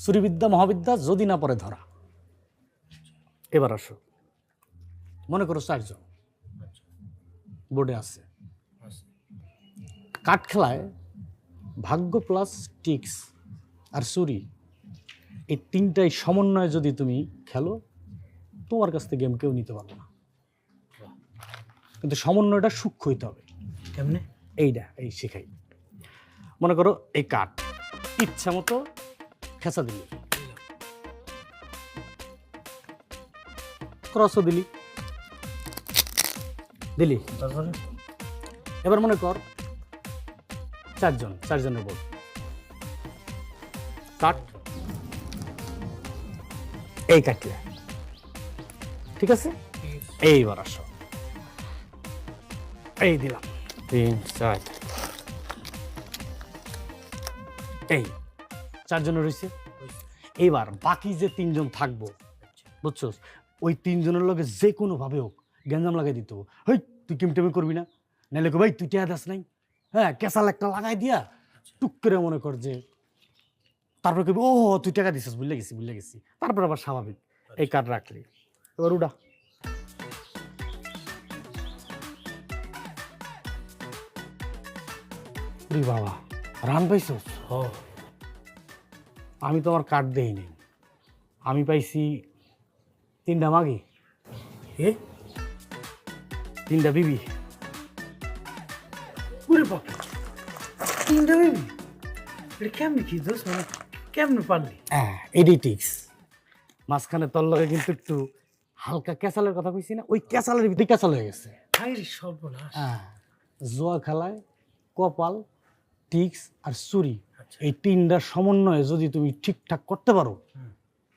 সুরিবিদ্যা মহাবিদ্যা যদি না পরে ধরা। এবার আসো, মনে করো 4 জন বোর্ডে আছে। কাঠ খেলায় ভাগ্য প্লাস টিক্স আর চুরি, এই তিনটাই সমন্বয়ে যদি তুমি খেলো, তোমার কাছ থেকে গেম কেউ নিতে পারবে না। কিন্তু সমন্বয়টা সূক্ষ্ম হইতে হবে। কেমনে? এই শেখাই। মনে করো এই কাঠ ইচ্ছা মতো খেঁচা দিলি, ক্রসও দিলি, এবার মনে কর চারজনের বোর্ড, কাট এই কাটলে, ঠিক আছে? এইবার আসো, এই দিলাম 3 4, এই চারজনের রয়েছে। এইবার বাকি যে 3 জন থাকবো, বুঝছো, ওই 3 জনের লগে যে কোনো ভাবে হোক গ্যাঞ্জাম লাগাই দিত। হই তুই কেমটেমি করবি না, নাহলে ভাই তুই টেয়া দাস নাই, হ্যাঁ কেসাল একটা লাগাই দিয়া টুক করে মনে কর যে, তারপর কবি ও তুই টাকা দিছিস, বুঝলে গেছি, তারপর আবার স্বাভাবিক। এই কার্ড রাখলি, এবার উড়া। বাবা রান পাইছস? আমি তো আমার কার্ড দেইনি, আমি পাইছি 3টা মাগি, 3টা বিবি। ওরে বাবা, 3টা বেবি! এটা কেমনে কি দোষ, মানে কেমনে পারলি? হ্যাঁ এডি টিক্স। মাঝখানে তোর লগে কিন্তু একটু হালকা ক্যাসালের কথা কইছি না, ওই ক্যাসালের ভিতরে ক্যাসাল হয়ে গেছে। হায়রে সর্বনাশ! হ্যাঁ, জুয়া খেলায় কপাল, টিক্স আর চুরি, এই 3টার সমন্বয়ে যদি তুমি ঠিকঠাক করতে পারো,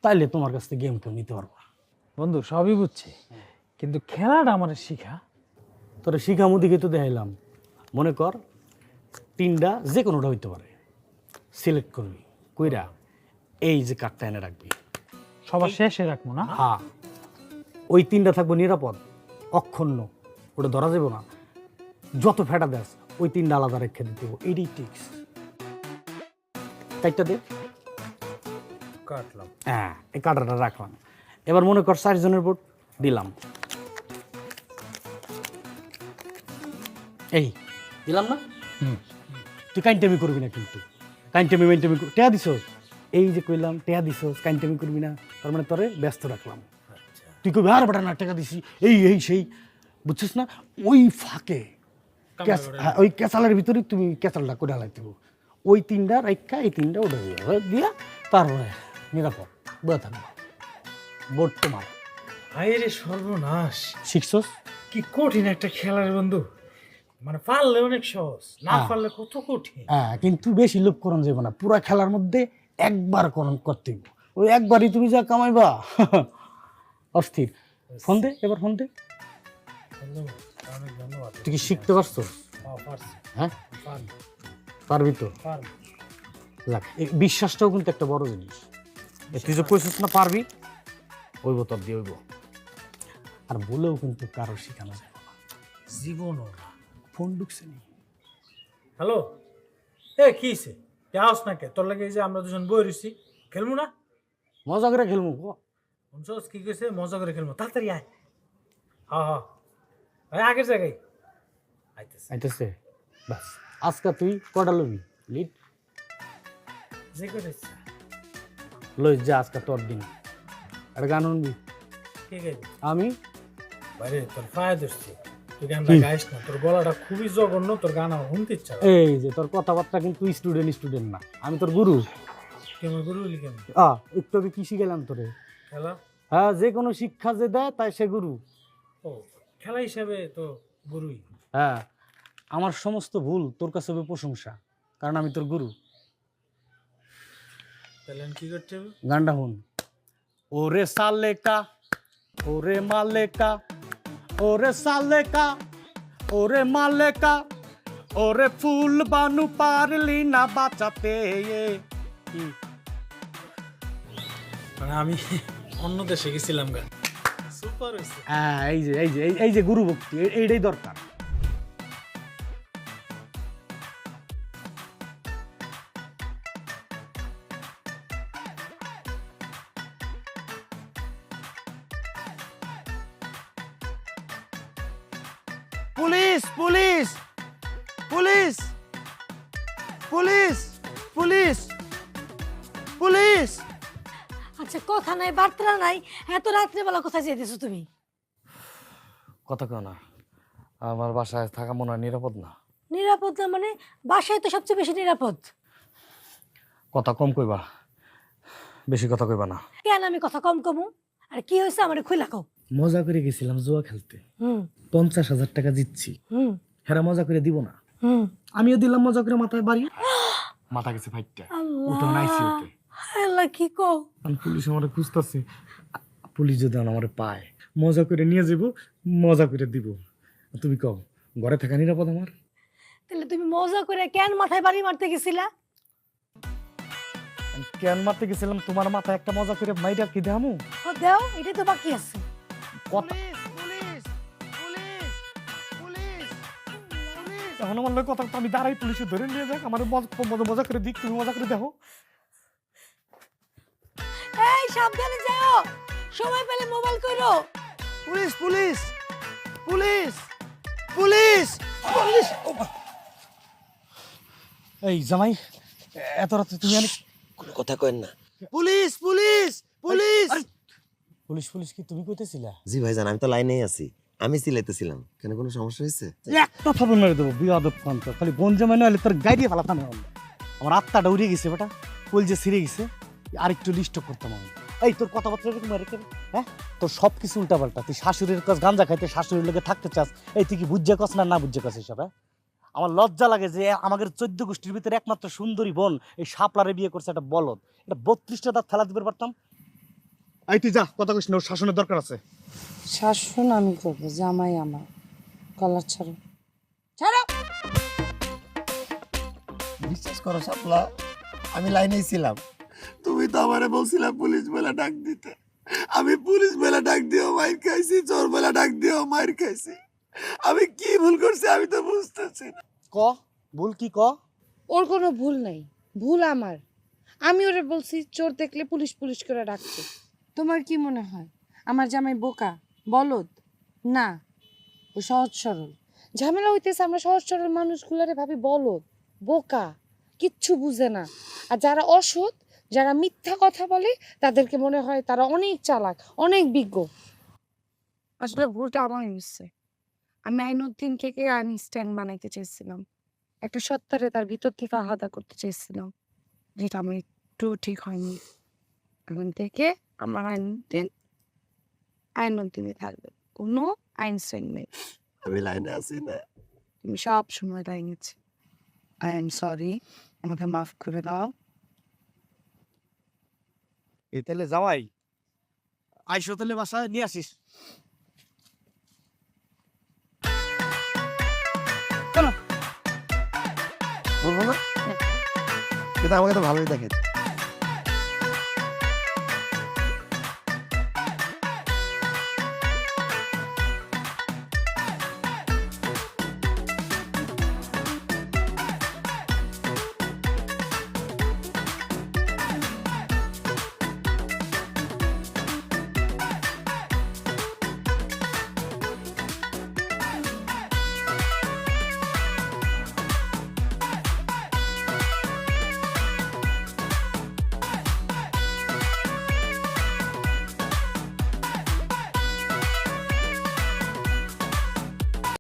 তাইলে তোমার কাছ থেকে গেম কেউ নিতে পারবো না। বন্ধু সবই বুঝছি, কিন্তু খেলাটা আমার শিখা। তোরা শিখামু দিকে তো দেখাইলাম। মনে কর 3টা যে কোনোটা হইতে পারে, সিলেক্ট করবি, কইরা এই যে কার্ডটা এনে রাখবি, সবার শেষে রাখবো না? হ্যাঁ, ওই 3টা থাকবো নিরাপদ, অক্ষুণ্ণ, ওটা ধরা যাবে না। যত ফেটা দেস ওই 3টা আলাদা রেখে দিতে হবে। এইটাই টিক্স। কাইটটা দে, কাটলাম। হ্যাঁ এই কাটাটা রাখলাম। এবার মনে কর 4 জনের বোর্ড দিলাম, এই দিলাম না? তুই কাইনটামি করবি না, কিন্তু কাইনটামি টেয়া দিস, এই যে কইলাম টেয়া দিস, কাইনটামি করবি না, তার মানে তোরে ব্যস্ত রাখলাম। তুই কবি আর বেটা না টাকা দিছি, এই সেই, বুঝছিস না? ওই ফাঁকে ওই ক্যাসালের ভিতরে তুমি ক্যাসালটা করে হালাই দিব, ওই 3টা রাইখা এই 3টা ওটা দিয়া তারপরে নিরাপদ বয়ে থাকবো। বোর্ড তোমার। হায়রে সর্বনাশ! শিখছস? কি কঠিন একটা খেলার বন্ধু, মানে পারলে অনেক সহজ, না পারলে কত কঠিন। হ্যাঁ, কিন্তু বেশি লোভ করন যাবে না, পুরা খেলার মধ্যে একবার করন করতে হইব, ওই একবারই তুমি যা কামাইবা। অস্থির। ফোন দে, এবার ফোন দে। ধন্যবাদ, অনেক ধন্যবাদ। তুই কি শিখতে পারছো? পারছি, হ্যাঁ পারবো, পারবি তো? পারবো। যাক, এই বিশ্বাসটাও কিন্তু একটা বড় জিনিস। তুই যে কইছিস না পারবি, ওইব তোর দিয়ে ওইব। আর বলেও কিন্তু কারো শেখানো যাবে না, জীবনও না। ফোন ঢুকছে নি। হ্যালো, কি হয়েছে? যাওস না কে? তোর লাগে এই যে আমরা দুজন বই রয়েছি, খেলবো না? মজা করে খেলবো। শুনছস কি কইছে? মজা করে খেলবো, তাড়াতাড়ি আয়। হ্যাঁ আগের জায়গায় আইতেছে। আইতেছে, বাস। আজকে তুই কটা লবি লিড? যে করে ইচ্ছা। লই যা, আজকে তোর দিন। একটা গান শুনবি? কে গাইবি? আমি। বাইরে তোর পায়ে ধরছি, তুই গানটা গাইস না, তোর গলাটা খুবই জঘন্য, তোর গান আমার শুনতে ইচ্ছা করে। এই যে তোর কথাবার্তা কিন্তু স্টুডেন্ট না, আমি তোর গুরু। কেমন গুরু হলি কেমন? একটু আগে কি শিখাইলাম তোরে? খেলা? হ্যাঁ, যে কোনো শিক্ষা যে দেয় তাই সে গুরু। ও খেলা হিসাবে তো গুরুই। হ্যাঁ, আমার সমস্ত ভুল তোর কাছে হবে প্রশংসা, কারণ আমি তোর গুরু। তাহলে আমি কি করতে হবে? গানটা শুন। ওরে সালেকা, ওরে মালেকা, ওরে সালেকা, ওরে মালেকা, ওরে ফুল বানু পারলি না বাঁচাতে। মানে আমি অন্য দেশে গেছিলাম গান, সুপার হয়েছে। হ্যাঁ, এই যে গুরু ভক্তি, এইটাই দরকার। Police police police police! আচ্ছা কথা নাই বার্তা নাই, এত রাত্রেবেলা কোথায় যেতেছো তুমি? কথা কেউ না, আমার বাসায় থাকা মনে হয় নিরাপদ না। নিরাপদ না মানে? বাসায় তো সবচেয়ে বেশি নিরাপদ। কথা কম কইবা, বেশি কথা কইবা না। কেন আমি কথা কম কমু? আর কি হয়েছে আমার খুইলা কও। মজা করে গেছিলাম জুয়া খেলতে, 50,000 টাকা জিতছি। হেরা মজা করে দিব না, আমিও দিলাম মজা করে মাথায় বাড়ি, মাথা গেছে ফাইটটা, উঠে নাইছি ওতে। আল্লাহ কি কও? আমি পুলিশ আমার খুঁজতেছে, পুলিশ যদি আমার পায় মজা করে নিয়ে যাব, মজা করে দিব। তুমি কও ঘরে থাকা নিরাপদ আমার? তাহলে তুমি মজা করে কেন মাথায় বাড়ি মারতে গেছিলা? আমি কেন মারতে গেছিলাম? তোমার মাথায় একটা মজা করে মাইরা কি দেখামু? ও দাও, এটা তো বাকি আছে। কথা এখন আমার লোক কথা, আমি দাঁড়াই, পুলিশে ধরে নিয়ে যাক, আমার মজা করে দিক, তুমি মজা করে দেখো। এই সাবধানে যাও, সময় পেলে মোবাইল করো। Police police police police police! এই জামাই, এত রাতে তুমি অনেক কোনো কথা কইন না। Police police police! Police police কি তুমি কইতেছিলা? জি ভাইজান, আমি তো লাইনেই আছি, আমি চিল্লাইতেছিলাম। কেন কোনো সমস্যা হয়েছে? একটা থাপড় মেরে দেবো, বিয়াদব কান্ত। খালি বোন জামাই নইলে তোর গাড়ি ফালাতাম এখন। আমার আত্মাটা উড়ে গেছে বেটা, কল যে ছিঁড়ে গেছে, আরেকটু লিস্ট করতাম আমি। এই তোর কথাবার্তা এরকম এরকম, হ্যাঁ? তোর সব কিছু উল্টাপাল্টা। তুই শাশুড়ির কাছে গাঞ্জা খাইতে, শাশুড়ির লোকে থাকতে চাস, এই তুই কি বুঝে কস না বুঝে কস এসব? হ্যাঁ, আমার লজ্জা লাগে যে আমাদের 14 গোষ্ঠীর ভিতরে একমাত্র সুন্দরী বোন এই শাপলারে বিয়ে করছে একটা বলদ। এটা 32টা দাঁত ফেলা দিতে পারতাম। এই তুই যা, কথা কইস না, ওর শাসনের দরকার আছে। শাসন আমি করবো, জামাই আমার। কলার ছাড়ো, ছাড়ো। বিশ্বাস করো শাপলা, আমি লাইনেই ছিলাম। তুমি তো আমারে বলছিলা পুলিশ বেলা ডাক দিতে, আমি পুলিশ বেলা ডাক দিও মাইর খাইছি, চোর বেলা ডাক দিও মাইর খাইছি। আমি কি ভুল করছি আমি তো বুঝতেছি না। ক ভুল কি ক? ওর কোনো ভুল নাই, ভুল আমার। আমি ওরে বলছি চোর দেখলে পুলিশ পুলিশ করে ডাকছে। তোমার কি মনে হয় আমার জামাই বোকা বলদ? না, ও সহজ সরল। ঝামেলা হইতেছে আমরা সহজ সরল মানুষগুলারে ভাবি বলদ, বোকা, কিচ্ছু বুঝে না। আর যারা অসৎ, যারা মিথ্যা কথা বলে, তাদেরকে মনে হয় তারা অনেক চালাক, অনেক বিজ্ঞ। আসলে ভুলটা আমার হচ্ছে। আমি আইনুদ্দিন থেকে আইনস্টাইন বানাইতে চেয়েছিলাম, একটা সত্তারে তার ভিতর থেকে আলাদা করতে চেয়েছিলাম, যেটা আমার একটু ঠিক হয়নি। এখন থেকে আমার আইনুদ্দিনে থাকবে, কোনো আইনস্টাইন নেই। আমি লাইনে আছি না। তুমি সব সময় লাইনেছি। আই এম সরি, আমাকে মাফ করে দাও। এই তাহলে জামাই আইসো, তাহলে বাসায় নিয়ে আসিস। বলবো না, কিন্তু আমাকে তো ভালোই দেখে।